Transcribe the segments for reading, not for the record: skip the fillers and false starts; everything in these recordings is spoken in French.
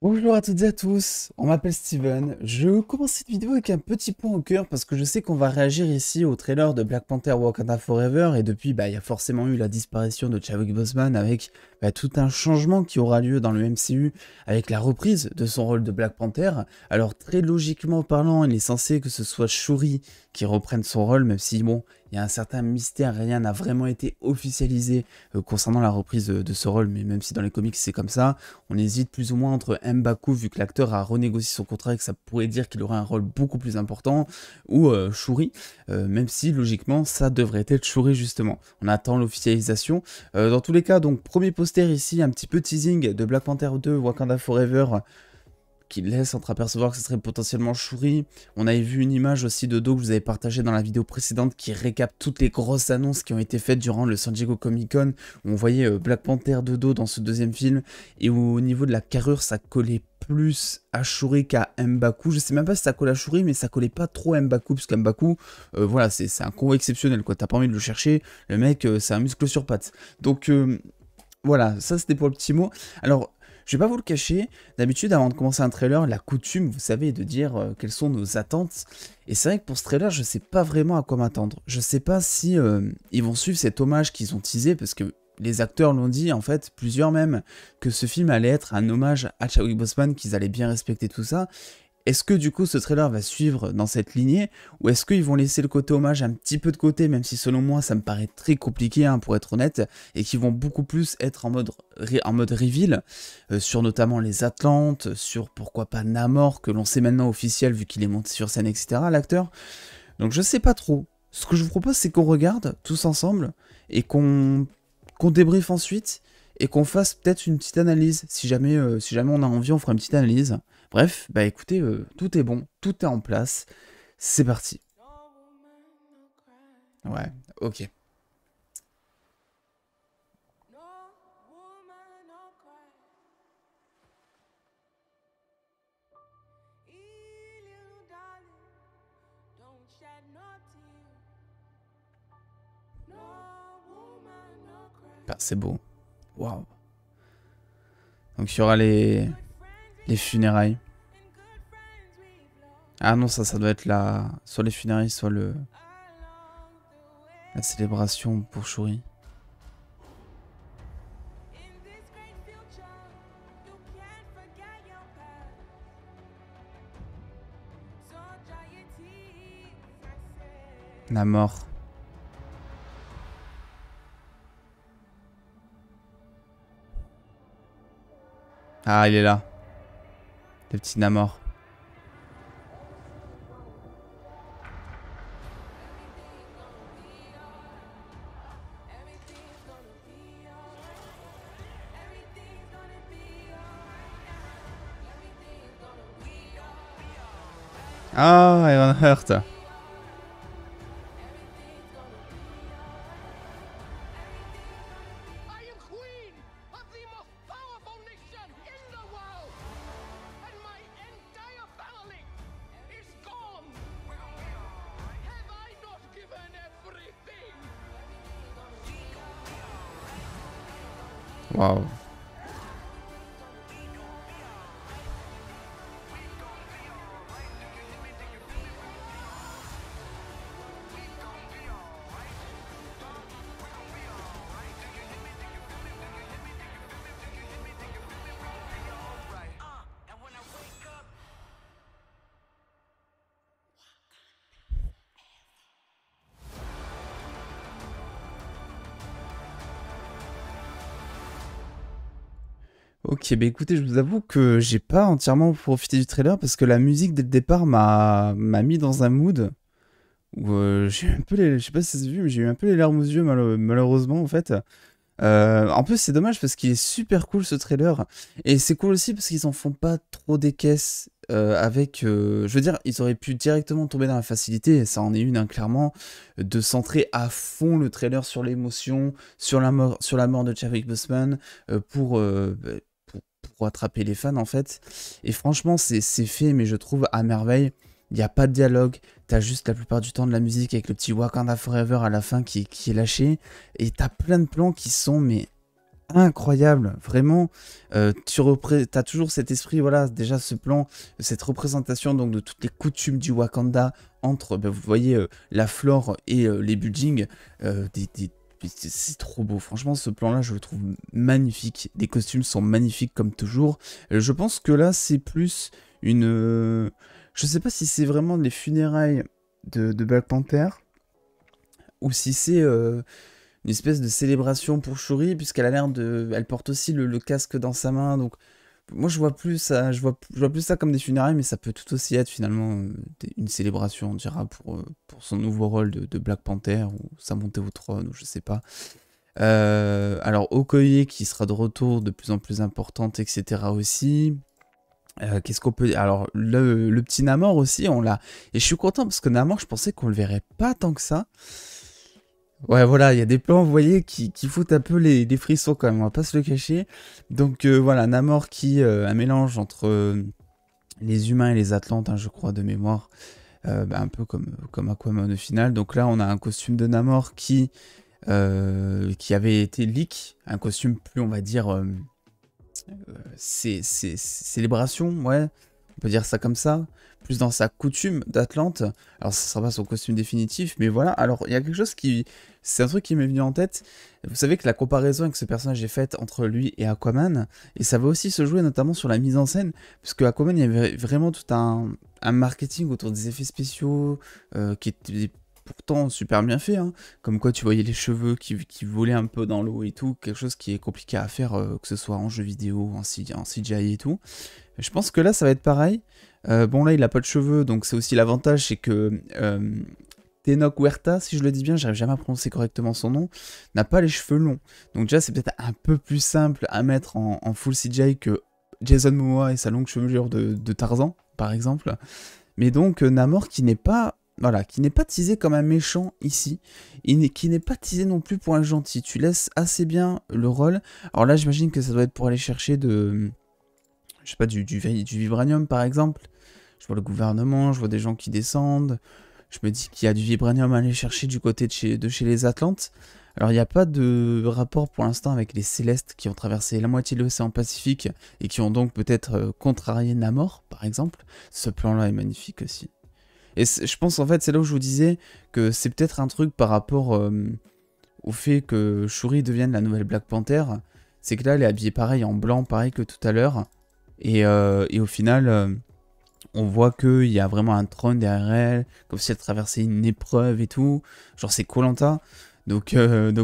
Bonjour à toutes et à tous, on m'appelle Steven. Je commence cette vidéo avec un petit point au cœur parce que je sais qu'on va réagir ici au trailer de Black Panther Wakanda Forever et depuis il y a forcément eu la disparition de Chadwick Boseman avec tout un changement qui aura lieu dans le MCU avec la reprise de son rôle de Black Panther. Alors très logiquement parlant, il est censé que ce soit Shuri qui reprenne son rôle, même si bon, il y a un certain mystère, rien n'a vraiment été officialisé concernant la reprise de ce rôle, mais même si dans les comics c'est comme ça, on hésite plus ou moins entre M'Baku, vu que l'acteur a renégocié son contrat et que ça pourrait dire qu'il aurait un rôle beaucoup plus important, ou Shuri, même si logiquement ça devrait être Shuri justement. On attend l'officialisation. Dans tous les cas, donc premier poster ici, un petit peu teasing de Black Panther 2 Wakanda Forever, qui laisse entreapercevoir que ce serait potentiellement Shuri. On avait vu une image aussi de dos que vous avez partagée dans la vidéo précédente qui récap toutes les grosses annonces qui ont été faites durant le San Diego Comic Con, où on voyait Black Panther de dos dans ce deuxième film, et où au niveau de la carrure ça collait plus à Shuri qu'à M'Baku. Je sais même pas si ça collait à Shuri, mais ça collait pas trop à M'Baku, parce qu'Mbaku, voilà, c'est un combo exceptionnel, quoi. T'as pas envie de le chercher, le mec, c'est un muscle sur pattes. Donc, voilà, ça c'était pour le petit mot. Alors, je vais pas vous le cacher, d'habitude avant de commencer un trailer, la coutume, vous savez, est de dire quelles sont nos attentes. Et c'est vrai que pour ce trailer, je sais pas vraiment à quoi m'attendre. Je sais pas si ils vont suivre cet hommage qu'ils ont teasé, parce que les acteurs l'ont dit, en fait, plusieurs même, que ce film allait être un hommage à Chadwick Boseman, qu'ils allaient bien respecter tout ça. Est-ce que du coup ce trailer va suivre dans cette lignée, ou est-ce qu'ils vont laisser le côté hommage un petit peu de côté, même si selon moi ça me paraît très compliqué pour être honnête, et qu'ils vont beaucoup plus être en mode reveal, sur notamment les Atlantes, sur pourquoi pas Namor, que l'on sait maintenant officiel vu qu'il est monté sur scène, etc. l'acteur. Donc je sais pas trop. Ce que je vous propose c'est qu'on regarde tous ensemble, et qu'on débriefe ensuite, et qu'on fasse peut-être une petite analyse. Si jamais on a envie, on fera une petite analyse. Bref, bah écoutez, tout est bon, tout est en place. C'est parti. Ouais, ok. Bah, c'est beau. Waouh. Donc il y aura les funérailles. Ah non, ça doit être soit les funérailles, soit la célébration pour Shuri. La mort. Ah, il est là. Le petit Namor. Ah, Ironheart. Waouh. Ok, bah écoutez, je vous avoue que j'ai pas entièrement profité du trailer parce que la musique dès le départ m'a mis dans un mood où j'ai eu un peu je sais pas si ça s'est vu, mais j'ai eu un peu les larmes aux yeux malheureusement en fait. En plus c'est dommage parce qu'il est super cool ce trailer et c'est cool aussi parce qu'ils en font pas trop des caisses avec. Je veux dire, ils auraient pu directement tomber dans la facilité et ça en est une clairement de centrer à fond le trailer sur l'émotion, sur la mort de Chadwick Boseman pour attraper les fans en fait. Et franchement, c'est fait, mais je trouve à merveille. Il n'y a pas de dialogue, t'as juste la plupart du temps de la musique avec le petit Wakanda Forever à la fin qui est lâché. Et t'as plein de plans qui sont mais incroyable, vraiment. T'as toujours cet esprit, voilà, déjà ce plan, cette représentation donc de toutes les coutumes du Wakanda entre, bah, vous voyez, la flore et les buildings, c'est trop beau. Franchement, ce plan-là, je le trouve magnifique. Les costumes sont magnifiques comme toujours. Je pense que là, c'est plus une, je sais pas si c'est vraiment les funérailles de Black Panther ou si c'est une espèce de célébration pour Shuri, puisqu'elle a l'air de... Elle porte aussi le casque dans sa main, donc... Moi, je vois plus ça, je vois plus ça comme des funérailles, mais ça peut tout aussi être finalement une célébration, on dira, pour son nouveau rôle de Black Panther, ou sa montée au trône, ou je sais pas. Alors, Okoye, qui sera de retour de plus en plus importante, etc. aussi. Qu'est-ce qu'on peut... Alors, le petit Namor aussi, on l'a... Et je suis content, parce que Namor, je pensais qu'on le verrait pas tant que ça. Ouais, voilà, il y a des plans, vous voyez, qui foutent un peu les frissons quand même, on va pas se le cacher. Donc voilà, Namor qui un mélange entre les humains et les Atlantes, hein, je crois, de mémoire. Bah, un peu comme Aquaman au final. Donc là, on a un costume de Namor qui avait été leak, un costume plus, on va dire, c'est célébration, ouais, on peut dire ça comme ça, plus dans sa coutume d'Atlante. Alors ça sera pas son costume définitif, mais voilà. Alors il y a quelque chose qui, c'est un truc qui m'est venu en tête. Vous savez que la comparaison avec ce personnage est faite entre lui et Aquaman, et ça va aussi se jouer notamment sur la mise en scène, puisque Aquaman, il y avait vraiment tout un marketing autour des effets spéciaux qui était pourtant super bien fait, hein. Comme quoi tu voyais les cheveux qui volaient un peu dans l'eau et tout, quelque chose qui est compliqué à faire, que ce soit en jeu vidéo, en CGI et tout. Je pense que là ça va être pareil. Bon là il a pas de cheveux, donc c'est aussi l'avantage, c'est que Tenoch Huerta, si je le dis bien, j'arrive jamais à prononcer correctement son nom, n'a pas les cheveux longs. Donc déjà c'est peut-être un peu plus simple à mettre en full CGI que Jason Momoa et sa longue chevelure de Tarzan, par exemple. Mais donc Namor qui n'est pas, voilà, qui n'est pas teasé comme un méchant ici, qui n'est pas teasé non plus pour un gentil. Tu laisses assez bien le rôle. Alors là j'imagine que ça doit être pour aller chercher je sais pas, du vibranium par exemple. Je vois le gouvernement, je vois des gens qui descendent. Je me dis qu'il y a du vibranium à aller chercher du côté de chez les Atlantes. Alors il n'y a pas de rapport pour l'instant avec les Célestes qui ont traversé la moitié de l'océan Pacifique et qui ont donc peut-être contrarié Namor par exemple. Ce plan-là est magnifique aussi. Et je pense en fait c'est là où je vous disais que c'est peut-être un truc par rapport au fait que Shuri devienne la nouvelle Black Panther. C'est que là elle est habillée pareil en blanc, pareil que tout à l'heure. Et au final, on voit qu'il y a vraiment un trône derrière elle, comme si elle traversait une épreuve et tout. Genre c'est koh. Donc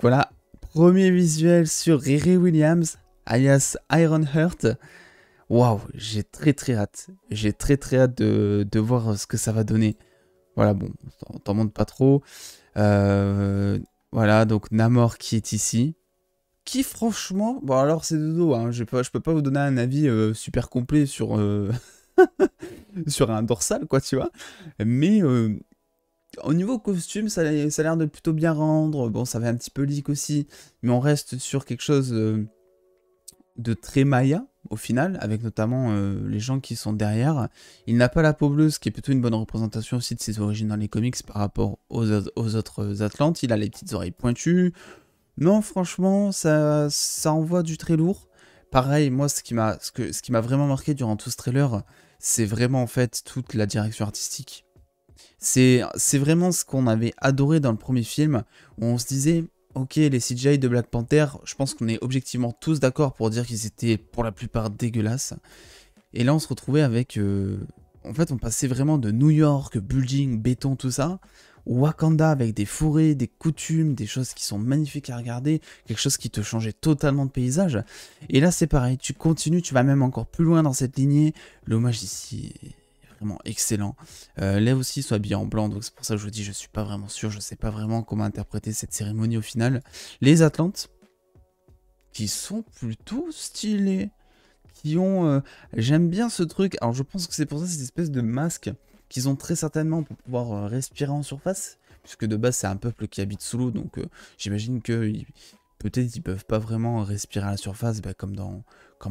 voilà, premier visuel sur Riri Williams, alias Ironheart. Waouh, j'ai très très hâte. J'ai très très hâte de voir ce que ça va donner. Voilà, bon, t'en montre pas trop. Voilà, donc Namor qui est ici. Qui franchement, bon alors c'est de dos, hein, je peux pas vous donner un avis super complet sur, sur un dorsal, quoi, tu vois. Mais au niveau costume, ça a l'air de plutôt bien rendre. Bon, ça va un petit peu leak aussi, mais on reste sur quelque chose de très Maya, au final, avec notamment les gens qui sont derrière. Il n'a pas la peau bleue, ce qui est plutôt une bonne représentation aussi de ses origines dans les comics par rapport aux autres Atlantes. Il a les petites oreilles pointues. Non, franchement, ça envoie du très lourd. Pareil, moi, ce qui m'a vraiment marqué durant tout ce trailer, c'est vraiment en fait toute la direction artistique. C'est vraiment ce qu'on avait adoré dans le premier film, où on se disait, ok, les CGI de Black Panther, je pense qu'on est objectivement tous d'accord pour dire qu'ils étaient pour la plupart dégueulasses. Et là, on se retrouvait avec... en fait, on passait vraiment de New York, building, béton, tout ça, au Wakanda avec des forêts, des coutumes, des choses qui sont magnifiques à regarder, quelque chose qui te changeait totalement de paysage. Et là, c'est pareil, tu continues, tu vas même encore plus loin dans cette lignée. L'hommage ici est vraiment excellent. Là aussi, ils sont habillés en blanc, donc c'est pour ça que je vous dis, je suis pas vraiment sûr, je sais pas vraiment comment interpréter cette cérémonie au final. Les Atlantes, qui sont plutôt stylés. Qui ont... j'aime bien ce truc. Alors je pense que c'est pour ça cette espèce de masque qu'ils ont très certainement pour pouvoir respirer en surface. Puisque de base c'est un peuple qui habite sous l'eau. Donc j'imagine que peut-être ils peuvent pas vraiment respirer à la surface. Bah, comme dans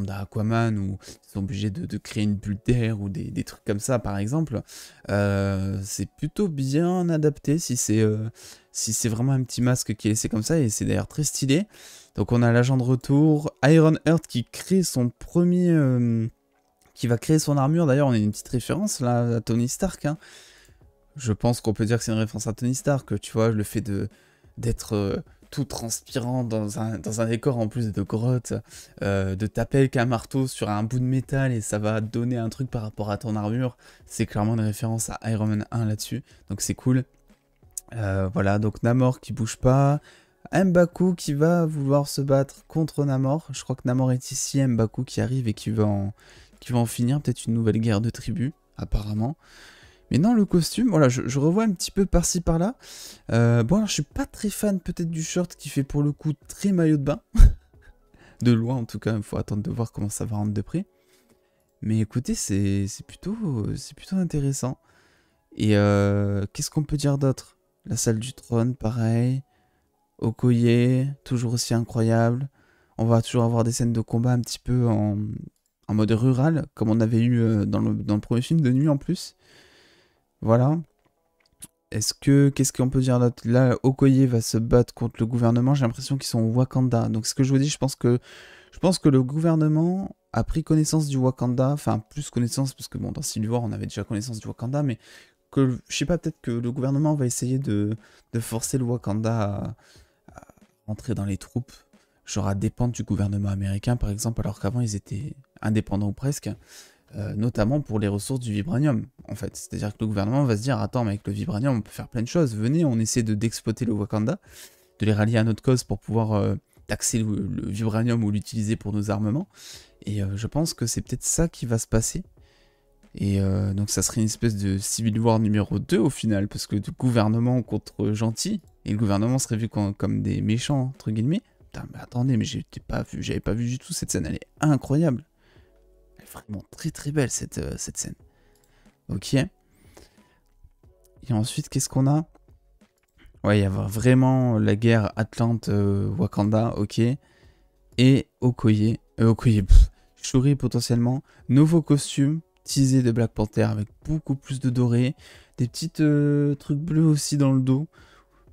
Aquaman où ils sont obligés de créer une bulle d'air ou des trucs comme ça par exemple. C'est plutôt bien adapté si c'est vraiment un petit masque qui est laissé comme ça. Et c'est d'ailleurs très stylé. Donc on a l'agent de retour, Ironheart qui crée son premier... qui va créer son armure. D'ailleurs, on a une petite référence là à Tony Stark. Hein. Je pense qu'on peut dire que c'est une référence à Tony Stark. Tu vois, le fait d'être tout transpirant dans un décor en plus de grotte, de taper avec un marteau sur un bout de métal et ça va donner un truc par rapport à ton armure. C'est clairement une référence à Iron Man 1 là-dessus. Donc c'est cool. Voilà, donc Namor qui bouge pas. M'Baku qui va vouloir se battre contre Namor. Je crois que Namor est ici, M'Baku qui arrive et qui va en finir. Peut-être une nouvelle guerre de tribus, apparemment. Mais non, le costume, voilà, je revois un petit peu par-ci par-là. Bon, alors je suis pas très fan peut-être du short qui fait pour le coup très maillot de bain. De loin en tout cas, il faut attendre de voir comment ça va rendre de près. Mais écoutez, c'est plutôt intéressant. Et qu'est-ce qu'on peut dire d'autre? La salle du trône, pareil. Okoye, toujours aussi incroyable. On va toujours avoir des scènes de combat un petit peu en mode rural, comme on avait eu dans le premier film de nuit en plus. Voilà. Qu'est-ce qu'on peut dire d'autre? Là, Okoye va se battre contre le gouvernement. J'ai l'impression qu'ils sont au Wakanda. Donc ce que je vous dis, je pense que le gouvernement a pris connaissance du Wakanda. Enfin, plus connaissance, parce que bon, dans Civil War, on avait déjà connaissance du Wakanda, mais que, je sais pas, peut-être que le gouvernement va essayer de forcer le Wakanda à rentrer dans les troupes, genre à dépendre du gouvernement américain par exemple, alors qu'avant ils étaient indépendants ou presque, notamment pour les ressources du vibranium en fait. C'est-à-dire que le gouvernement va se dire, attends, mais avec le vibranium on peut faire plein de choses, venez, on essaie d'exploiter le Wakanda, de les rallier à notre cause pour pouvoir taxer le vibranium ou l'utiliser pour nos armements. Et je pense que c'est peut-être ça qui va se passer. Et donc ça serait une espèce de Civil War numéro 2 au final, parce que de gouvernement contre gentil, et le gouvernement serait vu comme des méchants, entre guillemets. Putain, mais attendez, mais j'avais pas vu du tout cette scène, elle est incroyable. Elle est vraiment très très belle cette scène. Ok. Et ensuite, qu'est-ce qu'on a? Ouais, il y a vraiment la guerre Atlante-Wakanda, ok. Et Okoye, Shuri potentiellement, nouveau costume, teasé de Black Panther avec beaucoup plus de doré, des petites trucs bleus aussi dans le dos.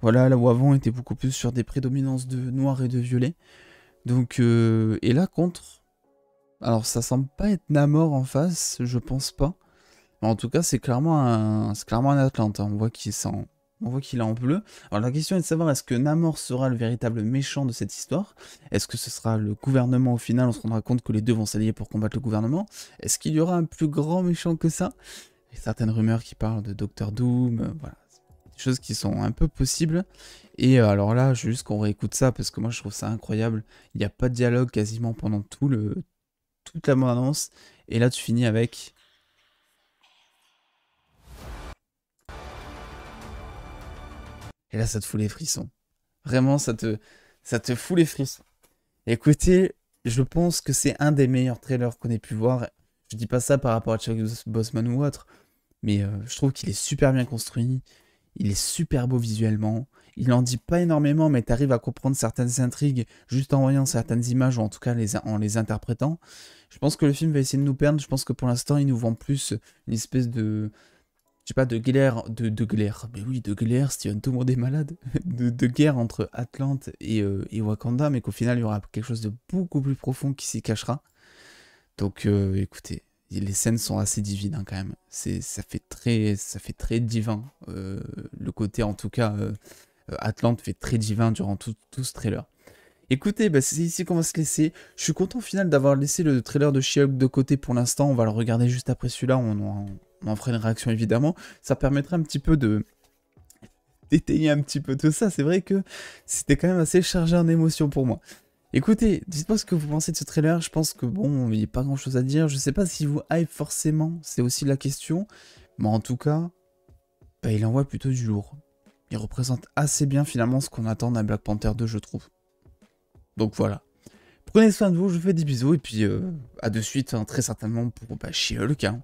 Voilà, là où avant on était beaucoup plus sur des prédominances de noir et de violet. Donc, et là contre, alors ça semble pas être Namor en face, je pense pas. Mais en tout cas, c'est clairement un Atlante, hein. On voit qu'il est en bleu. Alors la question est de savoir, est-ce que Namor sera le véritable méchant de cette histoire? Est-ce que ce sera le gouvernement au final? On se rendra compte que les deux vont s'allier pour combattre le gouvernement. Est-ce qu'il y aura un plus grand méchant que ça? Il y a certaines rumeurs qui parlent de Docteur Doom, voilà. Des choses qui sont un peu possibles. Et alors là, juste qu'on réécoute ça, parce que moi je trouve ça incroyable. Il n'y a pas de dialogue quasiment pendant toute la bande-annonce. Et là tu finis avec... Et là, ça te fout les frissons. Vraiment, ça te fout les frissons. Écoutez, je pense que c'est un des meilleurs trailers qu'on ait pu voir. Je dis pas ça par rapport à Chadwick Boseman ou autre, mais je trouve qu'il est super bien construit. Il est super beau visuellement. Il en dit pas énormément, mais t'arrives à comprendre certaines intrigues juste en voyant certaines images, ou en tout cas en les interprétant. Je pense que le film va essayer de nous perdre. Je pense que pour l'instant, il nous vend plus une espèce de... Je sais pas, de guerre, mais oui, de guerre, Steven, tout le monde est malade, de guerre entre Atlante et Wakanda, mais qu'au final, il y aura quelque chose de beaucoup plus profond qui s'y cachera. Donc, écoutez, les scènes sont assez divines, hein, quand même. Ça fait très divin. Le côté, en tout cas, Atlante fait très divin durant tout ce trailer. Écoutez, bah, c'est ici qu'on va se laisser. Je suis content au final d'avoir laissé le trailer de She-Hulk de côté pour l'instant. On va le regarder juste après celui-là. On en fera une réaction évidemment. Ça permettra un petit peu d'étayer un petit peu tout ça. C'est vrai que c'était quand même assez chargé en émotions pour moi. Écoutez, dites-moi ce que vous pensez de ce trailer. Je pense que bon, il n'y a pas grand chose à dire. Je sais pas si vous hype forcément. C'est aussi la question. Mais en tout cas, bah, il envoie plutôt du lourd. Il représente assez bien finalement ce qu'on attend d'un Black Panther 2, je trouve. Donc voilà. Prenez soin de vous, je vous fais des bisous et puis à de suite, hein, très certainement pour She-Hulk. Hein.